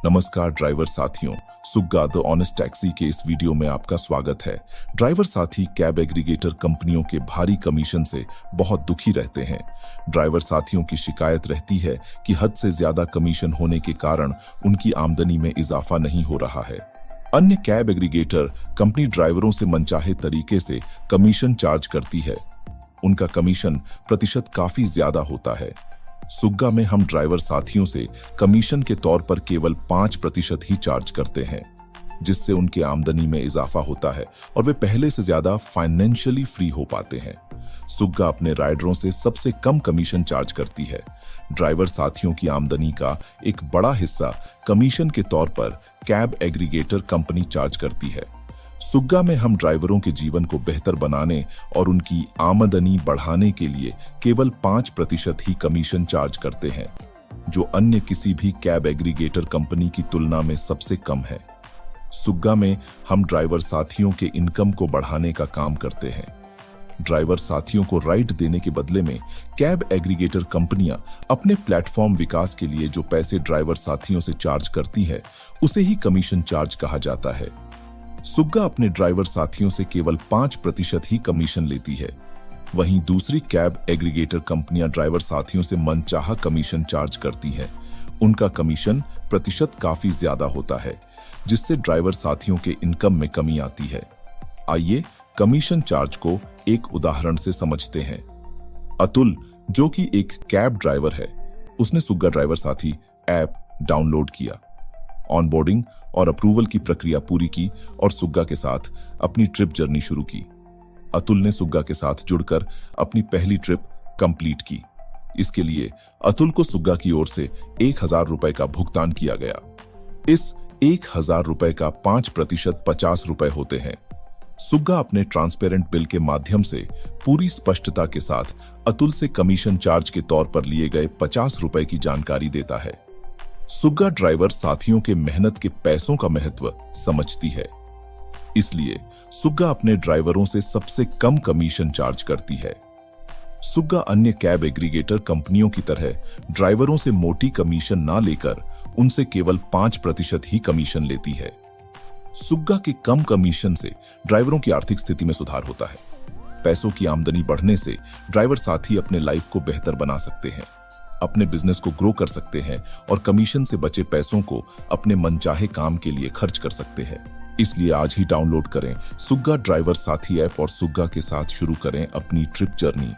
नमस्कार ड्राइवर साथियों, सुग्गा द ऑनेस्ट टैक्सी के इस वीडियो में आपका स्वागत है। ड्राइवर साथी कैब एग्रीगेटर कंपनियों के भारी कमीशन से बहुत दुखी रहते हैं। ड्राइवर साथियों की शिकायत रहती है कि हद से ज्यादा कमीशन होने के कारण उनकी आमदनी में इजाफा नहीं हो रहा है। अन्य कैब एग्रीगेटर कंपनी ड्राइवरों से मनचाहे तरीके से कमीशन चार्ज करती है। उनका कमीशन प्रतिशत काफी ज्यादा होता है। सुग्गा में हम ड्राइवर साथियों से कमीशन के तौर पर केवल 5% ही चार्ज करते हैं, जिससे उनके आमदनी में इजाफा होता है और वे पहले से ज्यादा फाइनेंशियली फ्री हो पाते हैं। सुग्गा अपने राइडरों से सबसे कम कमीशन चार्ज करती है। ड्राइवर साथियों की आमदनी का एक बड़ा हिस्सा कमीशन के तौर पर कैब एग्रीगेटर कंपनी चार्ज करती है। सुग्गा में हम ड्राइवरों के जीवन को बेहतर बनाने और उनकी आमदनी बढ़ाने के लिए केवल 5% ही कमीशन चार्ज करते हैं, जो अन्य किसी भी कैब एग्रीगेटर कंपनी की तुलना में सबसे कम है। सुग्गा में हम ड्राइवर साथियों के इनकम को बढ़ाने का काम करते हैं। ड्राइवर साथियों को राइड देने के बदले में कैब एग्रीगेटर कंपनियां अपने प्लेटफॉर्म विकास के लिए जो पैसे ड्राइवर साथियों से चार्ज करती है, उसे ही कमीशन चार्ज कहा जाता है। सुग्गा अपने ड्राइवर साथियों से केवल 5% ही कमीशन लेती है। वहीं दूसरी कैब एग्रीगेटर कंपनियां ड्राइवर साथियों से मनचाहा कमीशन चार्ज करती हैं। उनका कमीशन प्रतिशत काफी ज्यादा होता है, जिससे ड्राइवर साथियों के इनकम में कमी आती है। आइए कमीशन चार्ज को एक उदाहरण से समझते हैं। अतुल, जो कि एक कैब ड्राइवर है, उसने सुग्गा ड्राइवर साथी ऐप डाउनलोड किया, ऑनबोर्डिंग और अप्रूवल की प्रक्रिया पूरी की और सुग्गा के साथ अपनी ट्रिप जर्नी शुरू की। अतुल ने सुग्गा के साथ जुड़कर अपनी पहली ट्रिप कंप्लीट की। इसके लिए अतुल को सुग्गा की ओर से 1000 रुपए का भुगतान किया गया। इस 1000 रुपए का 5% 50 रुपए होते हैं। सुग्गा अपने ट्रांसपेरेंट बिल के माध्यम से पूरी स्पष्टता के साथ अतुल से कमीशन चार्ज के तौर पर लिए गए 50 रुपए की जानकारी देता है। सुग्गा ड्राइवर साथियों के मेहनत के पैसों का महत्व समझती है, इसलिए सुग्गा अपने ड्राइवरों से सबसे कम कमीशन चार्ज करती है। सुग्गा अन्य कैब एग्रीगेटर कंपनियों की तरह ड्राइवरों से मोटी कमीशन ना लेकर उनसे केवल 5% ही कमीशन लेती है। सुग्गा के कम कमीशन से ड्राइवरों की आर्थिक स्थिति में सुधार होता है। पैसों की आमदनी बढ़ने से ड्राइवर साथी अपने लाइफ को बेहतर बना सकते हैं, अपने बिजनेस को ग्रो कर सकते हैं और कमीशन से बचे पैसों को अपने मनचाहे काम के लिए खर्च कर सकते हैं। इसलिए आज ही डाउनलोड करें सुग्गा ड्राइवर साथी ऐप और सुग्गा के साथ शुरू करें अपनी ट्रिप जर्नी।